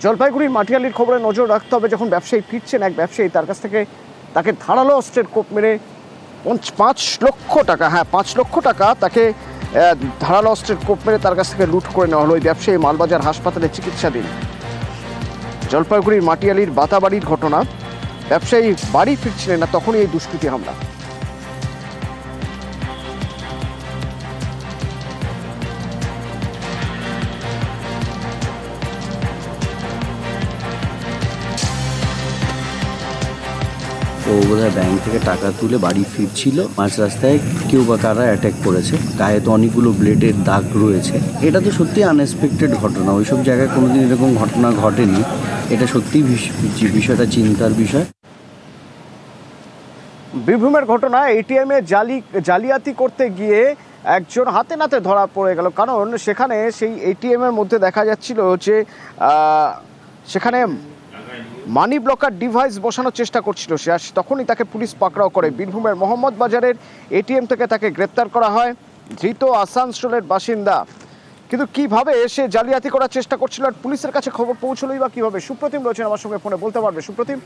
জলপাইগুড়ির মাটিয়ালির খবরে নজর রাখতে হবে। যখন ব্যবসায়ী ফিরছেন, এক ব্যবসায়ী তার কাছ থেকে তাকে ধারালো অস্ত্রের কোপ মেরে 5 লক্ষ টাকা, 5 লক্ষ টাকা তাকে ধারালো অস্ত্রের কোপ মেরে তার কাছ থেকে লুট করে নেওয়া হলো। ওই ব্যবসায়ী মালবাজার হাসপাতালে চিকিৎসাধীন। জলপাইগুড়ির মাটিয়ালির বাতাবাড়ির ঘটনা। ব্যবসায়ী বাড়ি ফিরছিলেন না, তখনই এই দুষ্কৃতী হামলা। ও বোধহয় ব্যাংক থেকে টাকা তুলে বাড়ি ফিরছিল, মাঝ রাস্তায় কেউ বা কারা অ্যাটাক করেছে। গায়ে তো অনেকগুলো ব্লেডের দাগ রয়েছে। এটা তো সত্যি আনএক্সপেক্টেড ঘটনা, ওইসব জায়গায় কোনোদিন এরকম ঘটনা ঘটেনি। এটা সত্যি বিষয়টা চিন্তার বিষয়। বীরভূমের ঘটনা। এটিএমে জালিয়াতি করতে গিয়ে একজন হাতে নাতে ধরা পড়ে গেল। কারণ সেখানে সেই এটিএম এর মধ্যে দেখা যাচ্ছিল যে সেখানে মানি ব্লকার ডিভাইস বসানোর চেষ্টা করছিল সে, আর তখনই তাকে পুলিশ পাকড়াও করে। বীরভূমের মোহাম্মদ বাজারের এটিএম থেকে তাকে গ্রেপ্তার করা হয়। ধৃত আসানসোলের বাসিন্দা। কিন্তু কিভাবে সে জালিয়াতি করার চেষ্টা করছিল আর পুলিশের কাছে খবর পৌঁছলোই বা কিভাবে? সুপ্রতিম রয়েছেন আমার সঙ্গে ফোনে, বলতে পারবে সুপ্রতিম?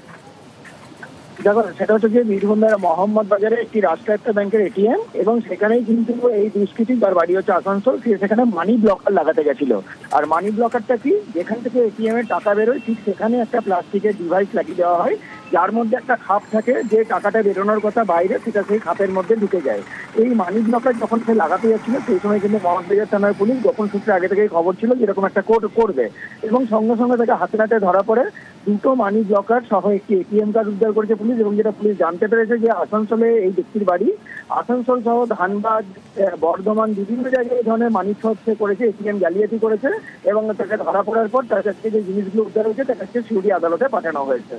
দেখো, সেটা হচ্ছে যে বীরভূমের মোহাম্মদ বাজারে একটি রাষ্ট্রায়ত্ত ব্যাংকের এটিএম, এবং সেখানেই কিন্তু এই দুষ্কৃতী, তার বাড়ি হচ্ছে আসানসোল, সেখানে মানি ব্লকার লাগাতে গেছিল। আর মানি ব্লকারটা কি, যেখান থেকে এটিএম এর টাকা বেরোয় ঠিক সেখানে একটা প্লাস্টিকের ডিভাইস লাগিয়ে দেওয়া হয়, যার মধ্যে একটা খাপ থাকে, যে টাকাটা বেরোনোর কথা বাইরে, সেটা সেই খাপের মধ্যে ঢুকে যায়। এই মানি ব্লকার যখন সে লাগাতে যাচ্ছিল, সেই সময় কিন্তু মোহাম্মদবাজার থানার পুলিশ গোপন সূত্রে আগে থেকেই খবর ছিল যেরকম একটা কোড করবে, এবং সঙ্গে সঙ্গে তাকে হাতে নাতে ধরা পড়ে। 2টো মানি ব্লকার সহ একটি এটিএম কার্ড উদ্ধার করেছে পুলিশ। এবং যেটা পুলিশ জানতে পেরেছে যে আসানসোলে এই ব্যক্তির বাড়ি, আসানসোল সহ ধানবাদ, বর্ধমান, বিভিন্ন জায়গায় এই ধরনের মানি ফ্রড করেছে, এটিএম জালিয়াতি করেছে। এবং তাকে ধরা পড়ার পর তার কাছ থেকে যে জিনিসগুলো উদ্ধার হয়েছে তার কাছে সিউড়ি আদালতে পাঠানো হয়েছে।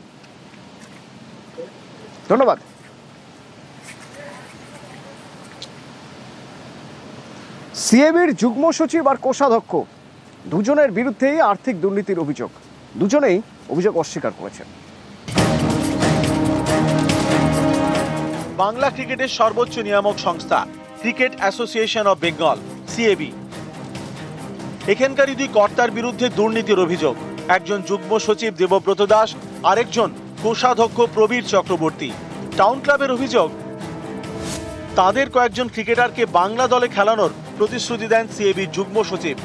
ধন্যবাদ। সিএবির যুগ্ম সচিব আর কোষাধ্যক্ষ দুজনের বিরুদ্ধেই আর্থিক দুর্নীতির অভিযোগ। দুজনেই অভিযোগ অস্বীকার করেছেন। বাংলা ক্রিকেটের সর্বোচ্চ নিয়ামক সংস্থা cricket association of Bengal, CAB, এখানকারই দুই কর্তার বিরুদ্ধে দুর্নীতির অভিযোগ। একজন যুগ্ম সচিব দেবব্রত দাস, আরেকজন কোষাধ্যক্ষ প্রবীর চক্রবর্তী। টাউন ক্লাবের অভিযোগ, তাদের কয়েকজন ক্রিকেটারকে বাংলা দলে খেলানোর প্রতিশ্রুতি দেন সিএবি যুগ্ম সচিব।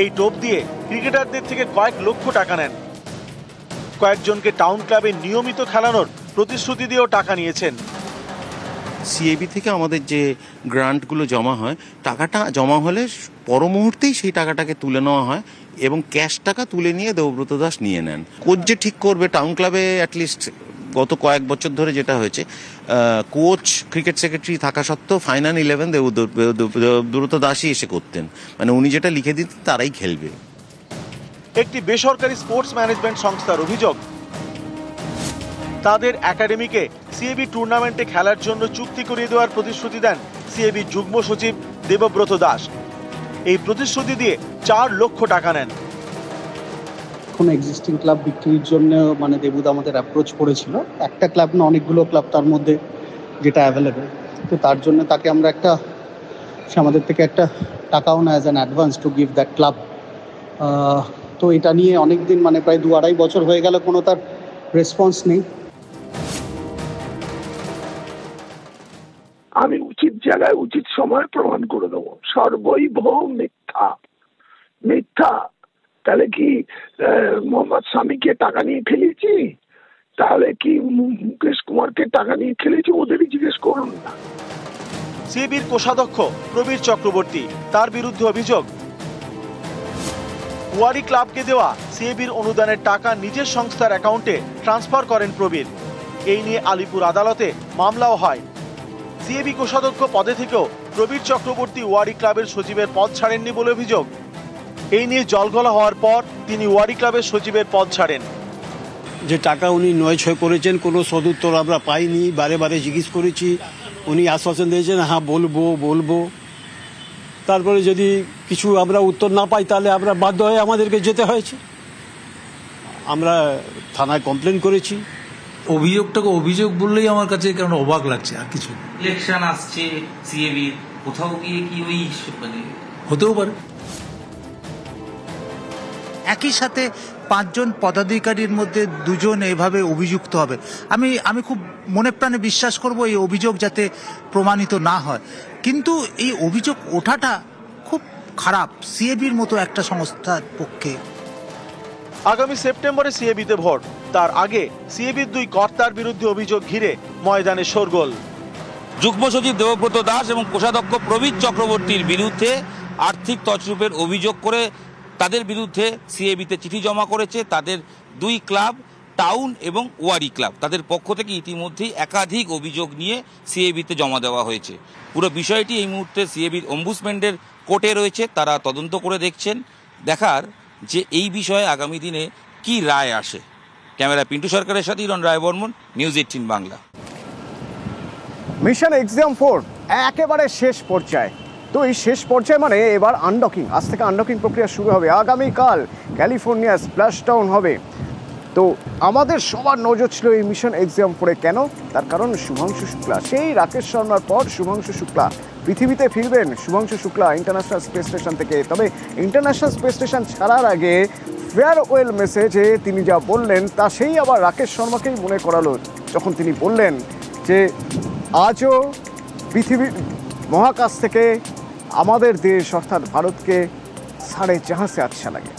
এই টোপ দিয়ে ক্রিকেটারদের থেকে কয়েক লক্ষ টাকা নেন। কয়েকজনকে টাউন ক্লাবে নিয়মিত খেলানোর প্রতিশ্রুতি দিয়েও টাকা নিয়েছেন। সিএবি থেকে আমাদের যে গ্রান্টগুলো জমা হয়, টাকাটা জমা হলে পর মুহূর্তেই সেই টাকাটাকে তুলে নেওয়া হয় এবং ক্যাশ টাকা তুলে নিয়ে দেবব্রত দাস নিয়ে নেন। কোচ যে ঠিক করবে, টাউন ক্লাবে অ্যাটলিস্ট গত কয়েক বছর ধরে যেটা হয়েছে, কোচ ক্রিকেট সেক্রেটারি থাকা সত্ত্বেও ফাইনাল 11 দেবব্রত দাসই এসে করতেন, মানে উনি যেটা লিখে দিতেন তারাই খেলবে। একটি বেসরকারি স্পোর্টস ম্যানেজমেন্ট সংস্থার অভিযোগ, তাদের একাডেমিকে সিএবি টুর্নামেন্টে খেলার জন্য চুক্তি করিয়ে দেওয়ার প্রতিশ্রুতি দেন সিএবি যুগ্ম সচিব দেবব্রত দাস। এই প্রতিশ্রুতি দিয়ে 4 লক্ষ টাকা নেন। কোনো এক্সিস্টিং ক্লাব বিক্রির জন্য মানে দেবুদা আমাদের অ্যাপ্রোচ করেছিল। একটা ক্লাব না, অনেকগুলো ক্লাব তার মধ্যে যেটা অ্যাভেলেবেল। তো তার জন্য তাকে আমরা সে আমাদের থেকে একটা টাকাও না as an advance to give that club. তো এটা নিয়ে অনেক দিন, মানে প্রায় 2-2.5 বছর হয়ে গেল, কোনো তার রেসপন্স নেই। আমি উচিত জায়গায় উচিত সময় প্রমাণ করে দেবো। সর্বৈভৌ মিথ্যা, মিথ্যা। তাহলে কি মোহাম্মদ স্বামীকে টাকা নিয়ে খেলেছি? তাহলে কি মুকেশ কুমারকে টাকা নিয়ে খেলেছি? ওদেরই জিজ্ঞেস করুন না। সিএবির কোষাধ্যক্ষ প্রবীর চক্রবর্তী, তার বিরুদ্ধে অভিযোগ, ওয়ারি ক্লাবকে দেওয়া সিএবির অনুদানের টাকা নিজের সংস্থার অ্যাকাউন্টে ট্রান্সফার করেন প্রবীর। এই নিয়ে আলিপুর আদালতে মামলাও হয়। সিএবি কোষাধ্যক্ষ পদে থেকেও প্রবীর চক্রবর্তী ওয়ারি ক্লাবের সচিবের পদ ছাড়েননি বলে অভিযোগ। এই নিয়ে জলঘোলা হওয়ার পর তিনি ওয়ারি ক্লাবের সচিবের পদ ছাড়েন। যে টাকা উনি নয় করেছেন, কোনো সদুত্তর আমরা পাইনি। বারে বারে জিজ্ঞেস করেছি, উনি আশ্বাসন দিয়েছেন হ্যাঁ বলবো। তারপরে যদি কিছু আমরা উত্তর না পাই তাহলে আমরা বাধ্য হয়ে আমাদেরকে যেতে হয়েছে। আমরা থানায় কমপ্লেন করেছি। অভিযোগটাকে অভিযোগ বললেই আমার কাছে কেন অবাক লাগছে, আর কিছু। ইলেকশন আসছে, সিএবি কোথাও গিয়ে কি ওই মানে হতেও পারে। একই সাথে 5 জন পদাধিকারীর মধ্যে 2 জন এভাবে অভিযুক্ত হবে। আমি খুব মনে প্রাণে বিশ্বাস করব এই অভিযোগ যাতে প্রমাণিত না হয়, কিন্তু এই অভিযোগ ওঠাটা খুব খারাপ সিএবির মতো একটা সংস্থার পক্ষে। আগামী সেপ্টেম্বরে সিএবিতে ভোট, তার আগে সিএবির 2 কর্তার বিরুদ্ধে অভিযোগ ঘিরে ময়দানে শোরগোল। যুগ্ম সচিব দেবব্রত দাস এবং কোষাধ্যক্ষ প্রবীর চক্রবর্তীর বিরুদ্ধে আর্থিক তছরূপের অভিযোগ করে তাদের বিরুদ্ধে সিএবিতে চিঠি জমা করেছে তাদের 2 ক্লাব, টাউন এবং ওয়ারি ক্লাব। তাদের পক্ষ থেকে ইতিমধ্যেই একাধিক অভিযোগ নিয়ে সিএবিতে জমা দেওয়া হয়েছে। পুরো বিষয়টি এই মুহূর্তে সিএবির অম্বুডসম্যানের কোর্টে রয়েছে, তারা তদন্ত করে দেখছেন, দেখার যে এই বিষয়ে আগামী দিনে কি রায় আসে। ক্যামেরা পিন্টু সরকারের সাথে ইরণ Roy Barman, news 18 Bangla. Mission exam 4 একেবারে শেষ পর্যায়ে। তো এই শেষ পর্যায়ে মানে এবার আনডকিং, আজ থেকে আনডকিং প্রক্রিয়া শুরু হবে। আগামীকাল ক্যালিফোর্নিয়া স্প্ল্যাশ ডাউন হবে। তো আমাদের সবার নজর ছিল এই মিশন এক্সাম 4-এ। কেন? তার কারণ শুভাংশু শুক্লা, সেই রাকেশ শর্মার পর শুভাংশু শুক্লা পৃথিবীতে ফিরবেন। Shubhanshu Shukla international space station থেকে। তবে ইন্টারন্যাশনাল স্পেস স্টেশন ছাড়ার আগে ফেয়ারওয়েল মেসেজে তিনি যা বললেন তা সেই আবার রাকেশ শর্মাকেই মনে করালো, যখন তিনি বললেন যে আজও পৃথিবীর মহাকাশ থেকে আমাদের দেশ অর্থাৎ ভারতকে सारे जहां से अच्छा लगे।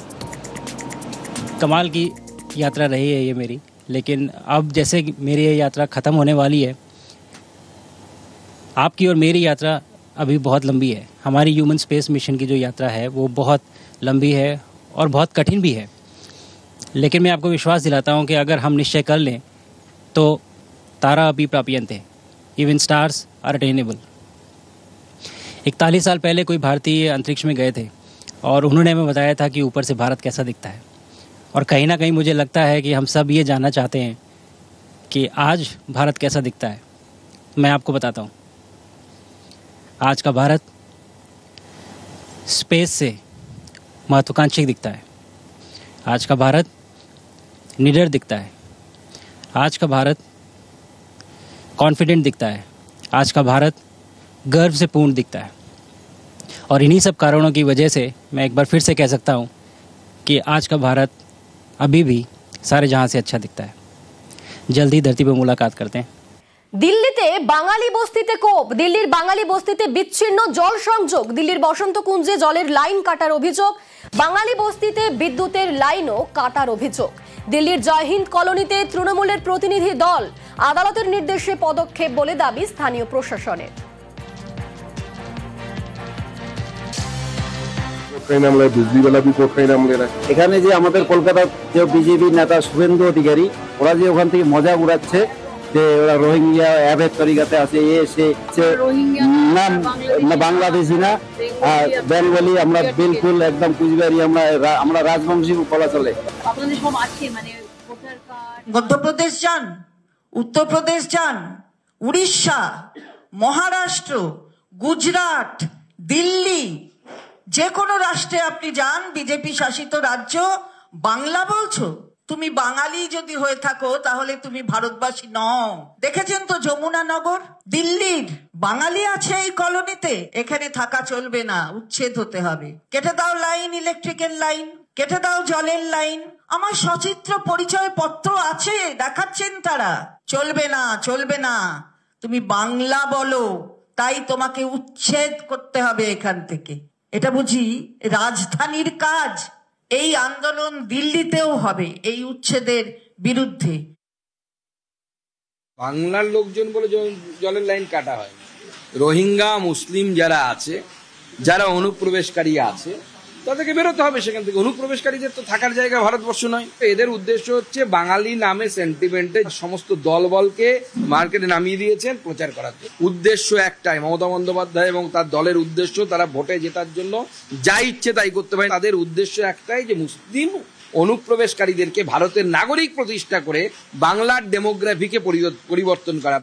कमाल की यात्रा रही है ये मेरी, लेकिन अब जैसे मेरी ये यात्रा ख़त्म होने वाली है, आपकी और मेरी यात्रा अभी बहुत लंबी है। हमारी ह्यूमन स्पेस मिशन की जो यात्रा है वो बहुत लंबी है और बहुत कठिन भी है, लेकिन मैं आपको विश्वास दिलाता हूँ कि अगर हम निश्चय कर लें तो तारा अभी प्राप्यंत है, इवन स्टार्स आर अटेनेबल। 41 साल पहले कोई भारतीय अंतरिक्ष में गए थे और उन्होंने हमें बताया था कि ऊपर से भारत कैसा दिखता है, और कहीं ना कहीं मुझे लगता है कि हम सब ये जानना चाहते हैं कि आज भारत कैसा दिखता है। मैं आपको बताता हूँ, आज का भारत स्पेस से महत्वाकांक्षी दिखता है, आज का भारत निडर दिखता है, आज का भारत कॉन्फिडेंट दिखता है, आज का भारत गर्व से पूर्ण दिखता है। और इन्हीं सब कारणों की वजह से मैं एक बार फिर से कह सकता हूँ कि आज का भारत अभी भी सारे जहां से अच्छा दिखता है। जल्दी धरती पर मुलाकात करते हैं। দিল্লিতে বাঙালি বস্তিতে কোপ, দিল্লির বাঙালি বস্তিতে বিচ্ছিন্ন জল সংযোগ, দিল্লির বসন্ত কুঞ্জে জলের লাইন কাটার অভিযোগ, বাঙালি বস্তিতে বিদ্যুতের লাইনও কাটার অভিযোগ। দিল্লির জয়হিন্দ কলোনিতে তৃণমূলের প্রতিনিধি দল, আদালতের নির্দেশে পদক্ষেপ বলে দাবি স্থানীয় প্রশাসনের। এখানে যে আমাদের কলকাতার যে বিজেপি নেতা শুভেন্দু অধিকারী, ওরা যে ওখান থেকে মজা উড়াচ্ছে যে ওরা রোহিঙ্গা অ্যাভেদ তরিকাতে আছে, না বাংলাদেশি না বেঙ্গলি, আমরা বিলকুল একদম কুচবিহারি, আমরা রাজবংশী বলা চলে। মধ্যপ্রদেশ যান, উত্তরপ্রদেশ যান, উড়িষ্যা, মহারাষ্ট্র, গুজরাট, দিল্লি, যে কোনো রাষ্ট্রে আপনি যান, বিজেপি শাসিত রাজ্য, বাংলা বলছো? তুমি বাঙালি যদি হয়ে থাকো তাহলে তুমি ভারতবাসী নও। দেখেছেন তো যমুনানগর, দিল্লির বাঙালি আছে এই কলোনিতে, এখানে থাকা চলবে না, উচ্ছেদ হতে হবে। কেটে দাও লাইন, ইলেকট্রিকের লাইন, কেটে দাও জলের লাইন। আমার সচিত্র পরিচয় পত্র আছে, দেখাচ্ছেন তারা। চলবে না, চলবে না, তুমি বাংলা বলো, তাই তোমাকে উচ্ছেদ করতে হবে এখান থেকে। এটা বুঝি রাজধানীর কাজ? এই আন্দোলন দিল্লিতেও হবে এই উচ্ছেদের বিরুদ্ধে। বাংলার লোকজন বলে জলের লাইন কাটা হয়। রোহিঙ্গা মুসলিম যারা আছে, যারা অনুপ্রবেশকারী আছে, তাদেরকে বেরোতে হবে সেখান থেকে। অনুপ্রবেশকারীদের তো থাকার জায়গা ভারতবর্ষ নয়। এদের উদ্দেশ্য হচ্ছে বাঙালি নামে সেন্টিমেন্টে সমস্ত দলবলকে মার্কেটে নামিয়ে দিয়েছেন প্রচার করাতে। উদ্দেশ্য একটাই, মমতা বন্দ্যোপাধ্যায় এবং তার দলের উদ্দেশ্য, তারা ভোটে জেতার জন্য যা ইচ্ছে তাই করতে পারে। তাদের উদ্দেশ্য একটাই যে মুসলিম অনুপ্রবেশকারীদেরকে ভারতের নাগরিক প্রতিষ্ঠা করে বাংলার ডেমোগ্রাফিকে পরিবর্তন করা।